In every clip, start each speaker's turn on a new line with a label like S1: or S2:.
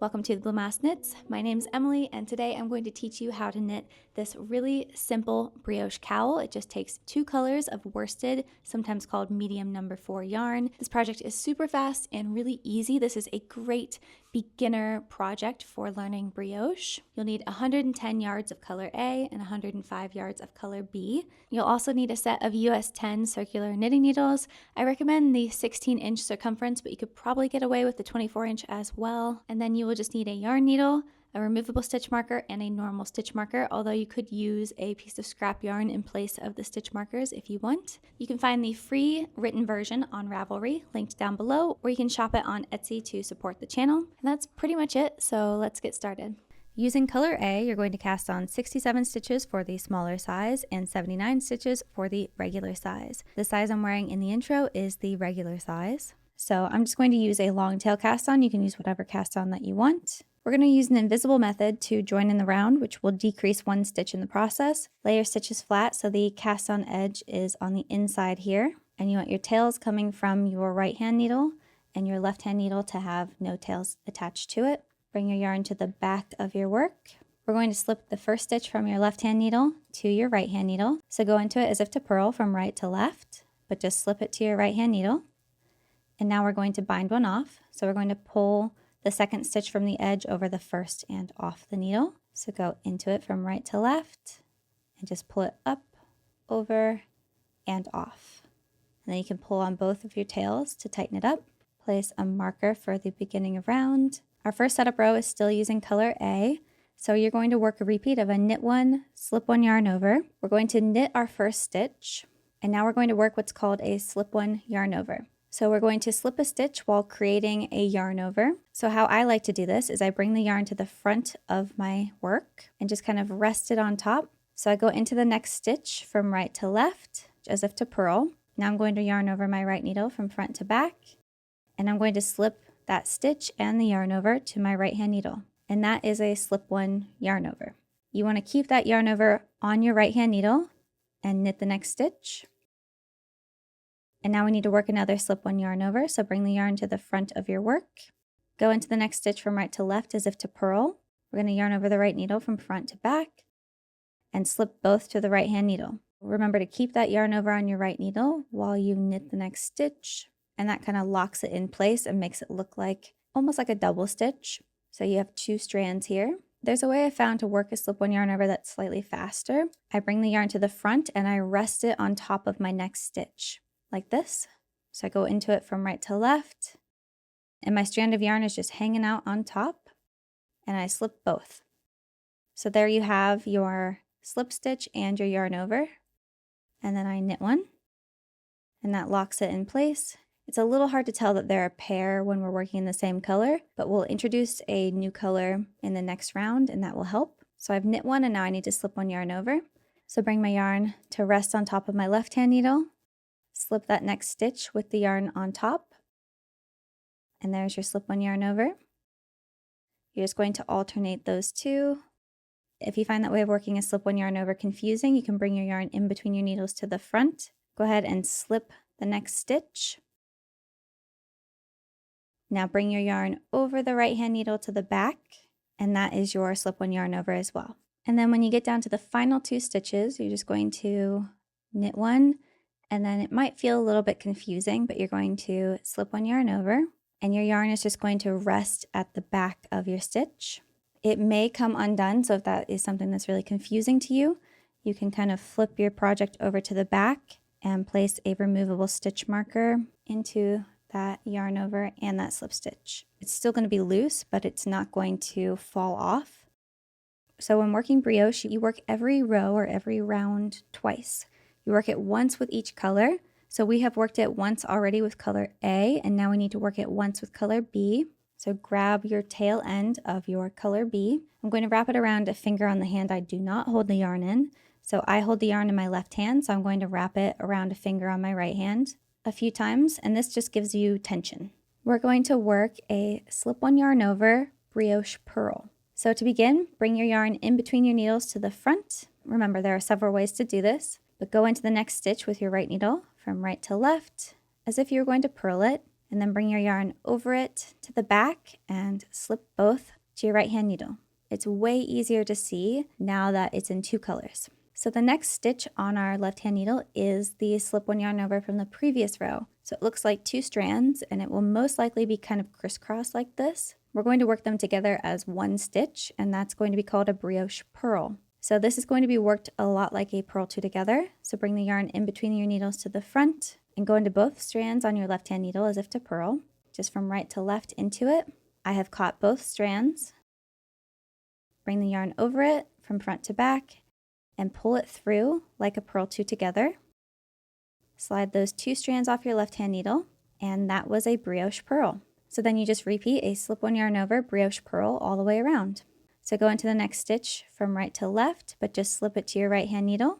S1: Welcome to the Blue Mouse Knits. My name's Emily, and today I'm going to teach you how to knit this really simple brioche cowl. It just takes 2 colors of worsted, sometimes called medium number 4 yarn. This project is super fast and really easy. This is a great beginner project for learning brioche. You'll need 110 yards of color A and 105 yards of color B. You'll also need a set of US 10 circular knitting needles. I recommend the 16-inch circumference, but you could probably get away with the 24-inch as well. And then you will just need a yarn needle, a removable stitch marker, and a normal stitch marker, although you could use a piece of scrap yarn in place of the stitch markers if you want. You can find the free written version on Ravelry, linked down below, or you can shop it on Etsy to support the channel. And that's pretty much it, so let's get started. Using color A, you're going to cast on 67 stitches for the smaller size and 79 stitches for the regular size. The size I'm wearing in the intro is the regular size. So I'm just going to use a long tail cast on. You can use whatever cast on that you want. We're going to use an invisible method to join in the round, which will decrease 1 stitch in the process. Lay your stitches flat so the cast on edge is on the inside here. And you want your tails coming from your right hand needle and your left hand needle to have no tails attached to it. Bring your yarn to the back of your work. We're going to slip the first stitch from your left hand needle to your right hand needle. So go into it as if to purl from right to left, but just slip it to your right hand needle. And now we're going to bind one off. So we're going to pull the second stitch from the edge over the first and off the needle. So go into it from right to left and just pull it up, over, and off. And then you can pull on both of your tails to tighten it up. Place a marker for the beginning of round. Our first setup row is still using color A. So you're going to work a repeat of a knit 1, slip 1 yarn over. We're going to knit our first stitch. And now we're going to work what's called a slip 1 yarn over. So we're going to slip a stitch while creating a yarn over. So how I like to do this is I bring the yarn to the front of my work and just kind of rest it on top. So I go into the next stitch from right to left, as if to purl. Now I'm going to yarn over my right needle from front to back, and I'm going to slip that stitch and the yarn over to my right hand needle. And that is a slip 1 yarn over. You want to keep that yarn over on your right hand needle and knit the next stitch. And now we need to work another slip 1 yarn over, so bring the yarn to the front of your work. Go into the next stitch from right to left as if to purl. We're going to yarn over the right needle from front to back and slip both to the right hand needle. Remember to keep that yarn over on your right needle while you knit the next stitch, and that kind of locks it in place and makes it look like almost like a double stitch. So you have 2 strands here. There's a way I found to work a slip 1 yarn over that's slightly faster. I bring the yarn to the front and I rest it on top of my next stitch, like this. So I go into it from right to left, and my strand of yarn is just hanging out on top, and I slip both. So there you have your slip stitch and your yarn over, and then I knit one, and that locks it in place. It's a little hard to tell that they're a pair when we're working in the same color, but we'll introduce a new color in the next round, and that will help. So I've knit one, and now I need to slip 1 yarn over. So bring my yarn to rest on top of my left hand needle, slip that next stitch with the yarn on top, and there's your slip 1 yarn over. You're just going to alternate those 2. If you find that way of working a slip 1 yarn over confusing, you can bring your yarn in between your needles to the front. Go ahead and slip the next stitch. Now bring your yarn over the right hand needle to the back, and that is your slip 1 yarn over as well. And then when you get down to the final 2 stitches, you're just going to knit 1, and then it might feel a little bit confusing, but you're going to slip 1 yarn over, and your yarn is just going to rest at the back of your stitch. It may come undone, so if that is something that's really confusing to you, you can kind of flip your project over to the back and place a removable stitch marker into that yarn over and that slip stitch. It's still going to be loose, but it's not going to fall off. So when working brioche, you work every row or every round twice. You work it once with each color. So we have worked it once already with color A, and now we need to work it once with color B. So grab your tail end of your color B. I'm going to wrap it around a finger on the hand I do not hold the yarn in. So I hold the yarn in my left hand, so I'm going to wrap it around a finger on my right hand a few times, and this just gives you tension. We're going to work a slip 1 yarn over brioche purl. So to begin, bring your yarn in between your needles to the front. Remember, there are several ways to do this, but go into the next stitch with your right needle from right to left as if you were going to purl it, and then bring your yarn over it to the back and slip both to your right hand needle. It's way easier to see now that it's in 2 colors. So the next stitch on our left hand needle is the slip 1 yarn over from the previous row. So it looks like 2 strands, and it will most likely be kind of crisscross like this. We're going to work them together as 1 stitch, and that's going to be called a brioche purl. So this is going to be worked a lot like a purl 2 together. So bring the yarn in between your needles to the front and go into both strands on your left hand needle as if to purl, just from right to left into it. I have caught both strands. Bring the yarn over it from front to back and pull it through like a purl 2 together. Slide those 2 strands off your left hand needle, and that was a brioche purl. So then you just repeat a slip 1 yarn over brioche purl all the way around. So go into the next stitch from right to left, but just slip it to your right hand needle.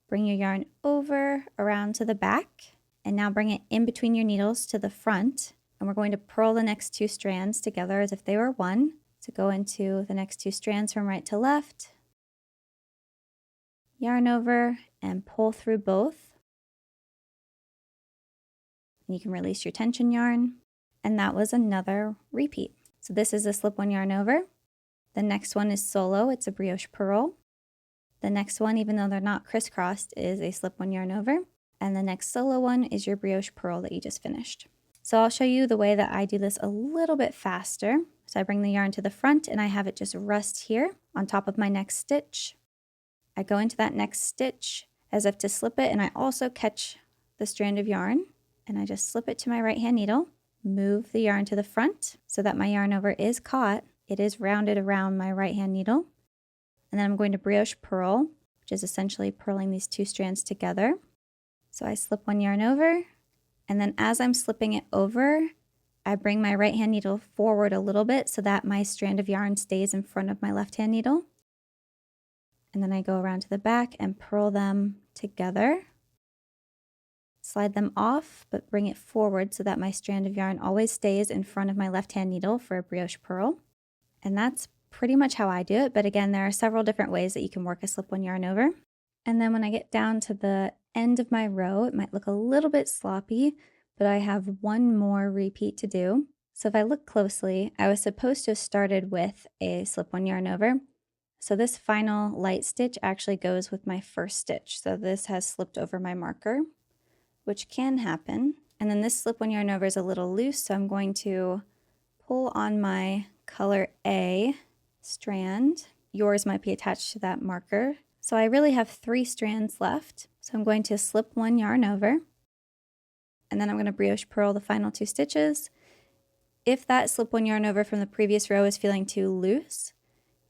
S1: Bring your yarn over around to the back, and now bring it in between your needles to the front, and we're going to purl the next 2 strands together as if they were 1. So go into the next 2 strands from right to left, yarn over, and pull through both. And you can release your tension yarn, and that was another repeat. So this is a slip 1 yarn over. The next one is solo, it's a brioche purl. The next one, even though they're not crisscrossed, is a slip 1 yarn over. And the next solo one is your brioche purl that you just finished. So I'll show you the way that I do this a little bit faster. So I bring the yarn to the front and I have it just rest here on top of my next stitch. I go into that next stitch as if to slip it, and I also catch the strand of yarn and I just slip it to my right hand needle, move the yarn to the front so that my yarn over is caught. It is rounded around my right hand needle. And then I'm going to brioche purl, which is essentially purling these 2 strands together. So I slip 1 yarn over, and then as I'm slipping it over, I bring my right hand needle forward a little bit so that my strand of yarn stays in front of my left hand needle. And then I go around to the back and purl them together. Slide them off, but bring it forward so that my strand of yarn always stays in front of my left hand needle for a brioche purl. And that's pretty much how I do it, but again, there are several different ways that you can work a slip 1 yarn over. And then when I get down to the end of my row, it might look a little bit sloppy, but I have 1 more repeat to do. So if I look closely, I was supposed to have started with a slip 1 yarn over. So this final light stitch actually goes with my first stitch. So this has slipped over my marker, which can happen. And then this slip 1 yarn over is a little loose, so I'm going to pull on my color A strand. Yours might be attached to that marker. So I really have 3 strands left. So I'm going to slip 1 yarn over, and then I'm going to brioche purl the final 2 stitches. If that slip 1 yarn over from the previous row is feeling too loose,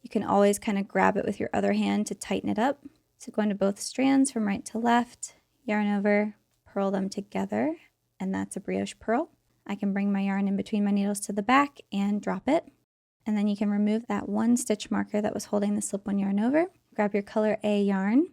S1: you can always kind of grab it with your other hand to tighten it up. So go into both strands from right to left, yarn over, purl them together, and that's a brioche purl. I can bring my yarn in between my needles to the back and drop it. And then you can remove that 1 stitch marker that was holding the slip 1 yarn over. Grab your color A yarn,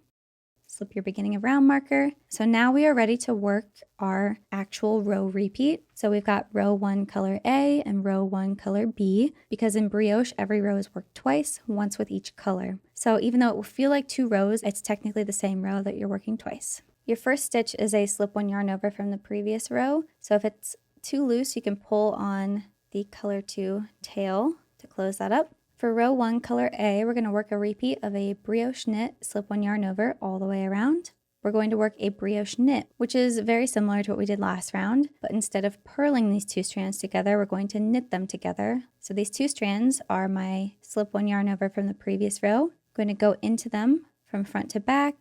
S1: slip your beginning of round marker. So now we are ready to work our actual row repeat. So we've got row 1 color A and row 1 color B, because in brioche, every row is worked twice, once with each color. So even though it will feel like 2 rows, it's technically the same row that you're working twice. Your first stitch is a slip 1 yarn over from the previous row. So if it's too loose, you can pull on the color 2 tail to close that up. For row 1 color A, we're going to work a repeat of a brioche knit, slip 1 yarn over all the way around. We're going to work a brioche knit, which is very similar to what we did last round, but instead of purling these 2 strands together, we're going to knit them together. So these 2 strands are my slip 1 yarn over from the previous row. I'm going to go into them from front to back,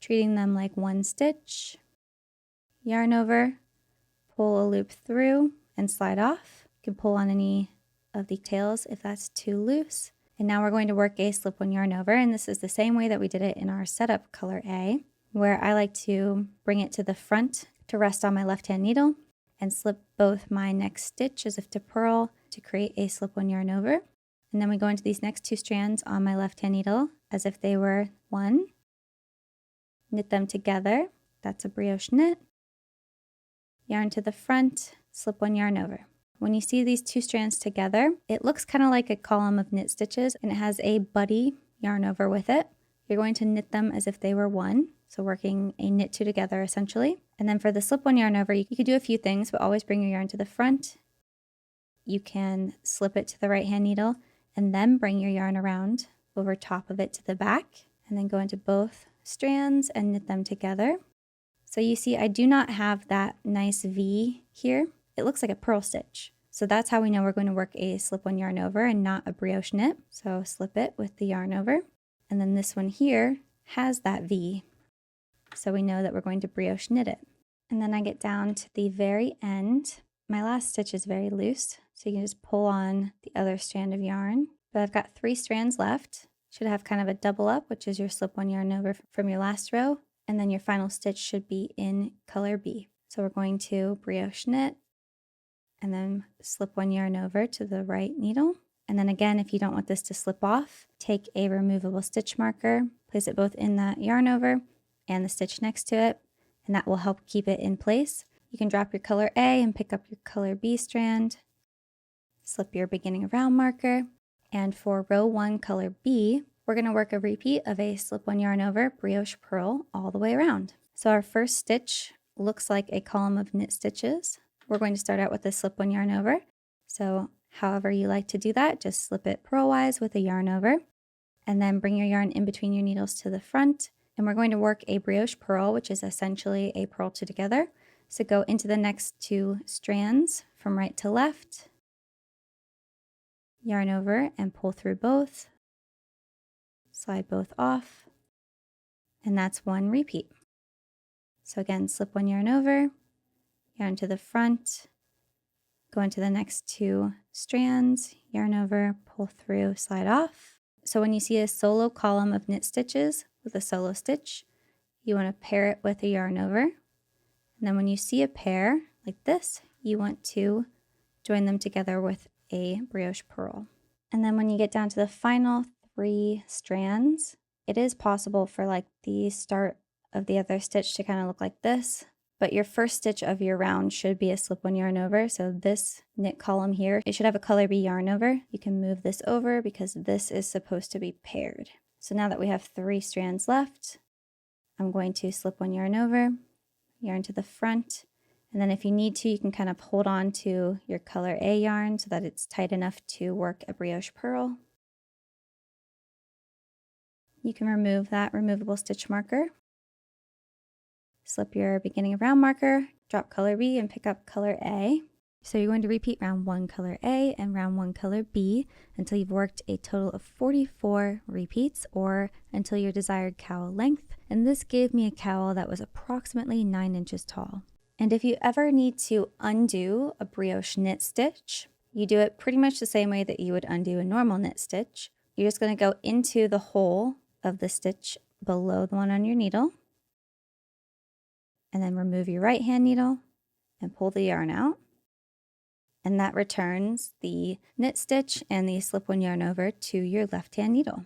S1: treating them like 1 stitch, yarn over, pull a loop through, and slide off. You can pull on any of the tails if that's too loose. And now we're going to work a slip 1 yarn over, and this is the same way that we did it in our setup color A, where I like to bring it to the front to rest on my left hand needle and slip both my next stitch as if to purl to create a slip 1 yarn over. And then we go into these next 2 strands on my left hand needle as if they were 1, knit them together, that's a brioche knit, yarn to the front, slip 1 yarn over. When you see these 2 strands together, it looks kind of like a column of knit stitches, and it has a buddy yarn over with it. you're going to knit them as if they were one. So working a knit two together essentially. And then for the slip one yarn over, you could do a few things, but always bring your yarn to the front. You can slip it to the right hand needle and then bring your yarn around over top of it to the back and then go into both strands and knit them together. So you see I do not have that nice V here. It looks like a purl stitch. So that's how we know we're going to work a slip one yarn over and not a brioche knit. So slip it with the yarn over. And then this one here has that V. So we know that we're going to brioche knit it. And then I get down to the very end. My last stitch is very loose, so you can just pull on the other strand of yarn. But I've got 3 strands left. Should have kind of a double up, which is your slip one yarn over from your last row. And then your final stitch should be in color B. So we're going to brioche knit and then slip one yarn over to the right needle. And then again, if you don't want this to slip off, take a removable stitch marker, place it both in that yarn over and the stitch next to it, and that will help keep it in place. You can drop your color A and pick up your color B strand, slip your beginning around marker, and for row 1 color B, we're going to work a repeat of a slip one yarn over brioche purl all the way around. So our first stitch looks like a column of knit stitches. We're going to start out with a slip one yarn over. So however you like to do that, just slip it purlwise with a yarn over, and then bring your yarn in between your needles to the front. And we're going to work a brioche purl, which is essentially a purl two together. So go into the next 2 strands from right to left, yarn over and pull through both, slide both off, and that's 1 repeat. So again, slip one yarn over, yarn to the front, go into the next 2 strands, yarn over, pull through, slide off. So when you see a solo column of knit stitches with a solo stitch, you want to pair it with a yarn over. And then when you see a pair like this, you want to join them together with a brioche purl. And then when you get down to the final 3 strands, it is possible for like the start of the other stitch to kind of look like this, but your first stitch of your round should be a slip one yarn over. So this knit column here, it should have a color B yarn over. You can move this over because this is supposed to be paired. So now that we have 3 strands left, I'm going to slip one yarn over, yarn to the front, and then if you need to, you can kind of hold on to your color A yarn so that it's tight enough to work a brioche purl. You can remove that removable stitch marker, slip your beginning of round marker, drop color B and pick up color A. So you're going to repeat round 1 color A and round 1 color B until you've worked a total of 44 repeats, or until your desired cowl length. And this gave me a cowl that was approximately 9 inches tall. And if you ever need to undo a brioche knit stitch, you do it pretty much the same way that you would undo a normal knit stitch. You're just going to go into the hole of the stitch below the one on your needle, and then remove your right hand needle and pull the yarn out. And that returns the knit stitch and the slip one yarn over to your left hand needle.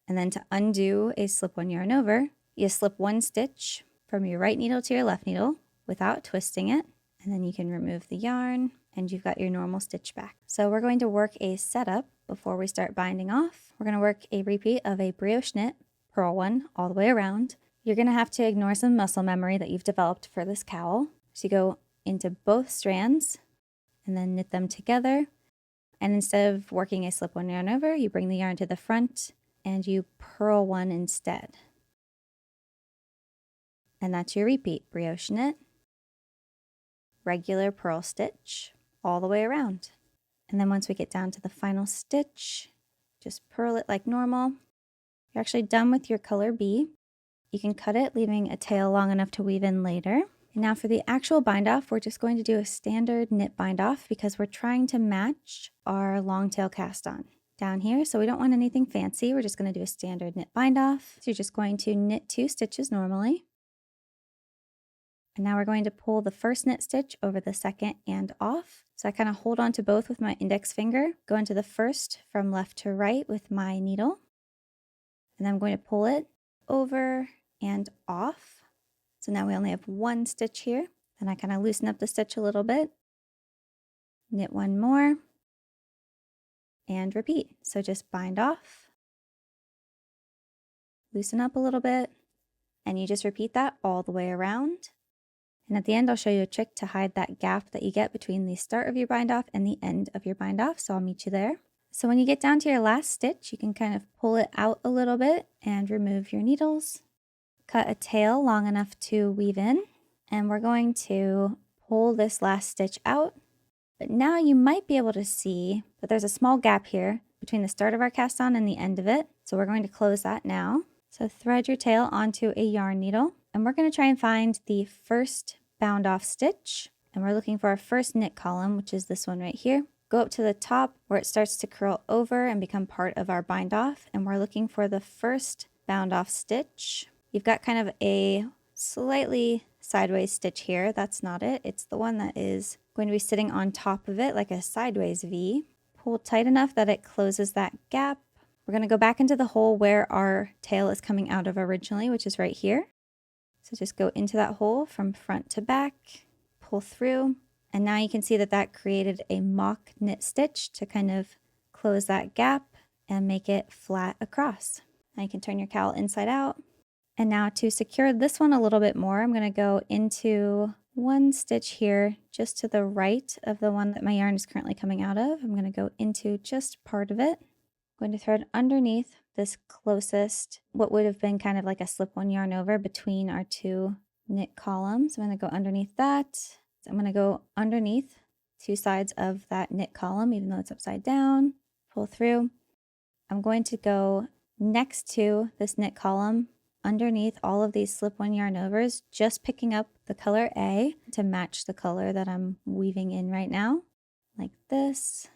S1: And then to undo a slip one yarn over, you slip 1 stitch from your right needle to your left needle without twisting it. And then you can remove the yarn and you've got your normal stitch back. So we're going to work a setup before we start binding off. We're going to work a repeat of a brioche knit, purl one all the way around. You're going to have to ignore some muscle memory that you've developed for this cowl. So you go into both strands and then knit them together. And instead of working a slip one yarn over, you bring the yarn to the front and you purl one instead. And that's your repeat, brioche knit, regular purl stitch, all the way around. And then once we get down to the final stitch, just purl it like normal. You're actually done with your color B. You can cut it, leaving a tail long enough to weave in later. And now for the actual bind off, we're just going to do a standard knit bind off because we're trying to match our long tail cast on down here. So we don't want anything fancy. We're just going to do a standard knit bind off. So you're just going to knit 2 stitches normally. And now we're going to pull the first knit stitch over the second and off. So I kind of hold on to both with my index finger, go into the first from left to right with my needle. And then I'm going to pull it over and off. So now we only have 1 stitch here. And I kind of loosen up the stitch a little bit, knit 1 more, and repeat. So just bind off, loosen up a little bit, and you just repeat that all the way around. And at the end, I'll show you a trick to hide that gap that you get between the start of your bind off and the end of your bind off, so I'll meet you there. So when you get down to your last stitch, you can kind of pull it out a little bit and remove your needles. Cut a tail long enough to weave in, and we're going to pull this last stitch out. But now you might be able to see that there's a small gap here between the start of our cast on and the end of it. So we're going to close that now. So thread your tail onto a yarn needle, and we're going to try and find the first bound off stitch. And we're looking for our first knit column, which is this one right here. Go up to the top where it starts to curl over and become part of our bind off. And we're looking for the first bound off stitch. You've got kind of a slightly sideways stitch here. That's not it. It's the one that is going to be sitting on top of it like a sideways V. Pull tight enough that it closes that gap. We're going to go back into the hole where our tail is coming out of originally, which is right here. So just go into that hole from front to back, pull through, and now you can see that that created a mock knit stitch to kind of close that gap and make it flat across. Now you can turn your cowl inside out. And now to secure this one a little bit more, I'm going to go into one stitch here just to the right of the one that my yarn is currently coming out of. I'm going to go into just part of it. I'm going to thread underneath this closest, what would have been kind of like a slip-one yarn over between our two knit columns. I'm going to go underneath that. So I'm going to go underneath two sides of that knit column, even though it's upside down. Pull through. I'm going to go next to this knit column underneath all of these slip-one yarn overs, just picking up the color A to match the color that I'm weaving in right now, like this,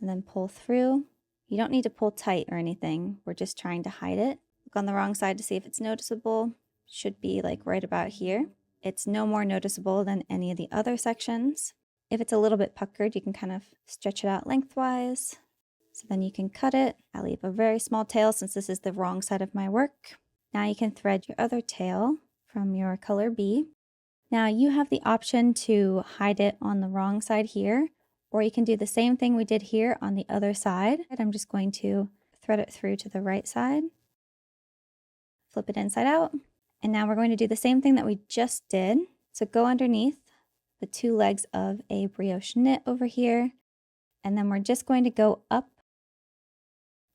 S1: and then pull through. You don't need to pull tight or anything. We're just trying to hide it. Look on the wrong side to see if it's noticeable. Should be like right about here. It's no more noticeable than any of the other sections. If it's a little bit puckered, you can kind of stretch it out lengthwise. So then you can cut it. I leave a very small tail since this is the wrong side of my work. Now you can thread your other tail from your color B. Now you have the option to hide it on the wrong side here, or you can do the same thing we did here on the other side. I'm just going to thread it through to the right side, flip it inside out, and now we're going to do the same thing that we just did. So go underneath the two legs of a brioche knit over here, and then we're just going to go up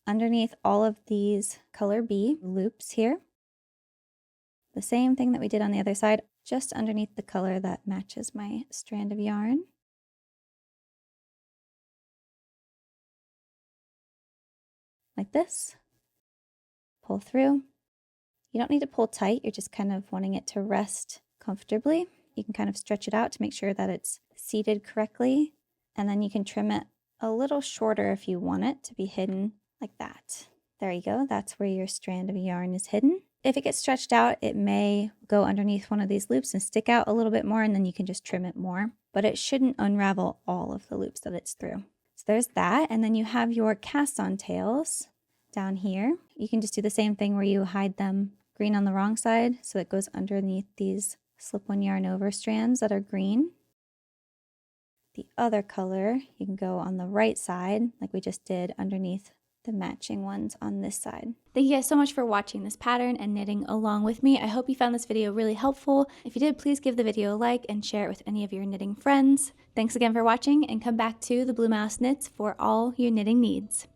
S1: underneath all of these color B loops here. The same thing that we did on the other side, just underneath the color that matches my strand of yarn. Like this. Pull through. You don't need to pull tight, you're just kind of wanting it to rest comfortably. You can kind of stretch it out to make sure that it's seated correctly, and then you can trim it a little shorter if you want it to be hidden like that. There you go, that's where your strand of yarn is hidden. If it gets stretched out, it may go underneath one of these loops and stick out a little bit more, and then you can just trim it more. But it shouldn't unravel all of the loops that it's through. So there's that, and then you have your cast-on tails down here. You can just do the same thing where you hide them green on the wrong side, so it goes underneath these slip-one yarn over strands that are green. The other color, you can go on the right side, like we just did underneath the matching ones on this side. Thank you guys so much for watching this pattern and knitting along with me. I hope you found this video really helpful. If you did, please give the video a like and share it with any of your knitting friends. Thanks again for watching, and come back to the Blue Mouse Knits for all your knitting needs.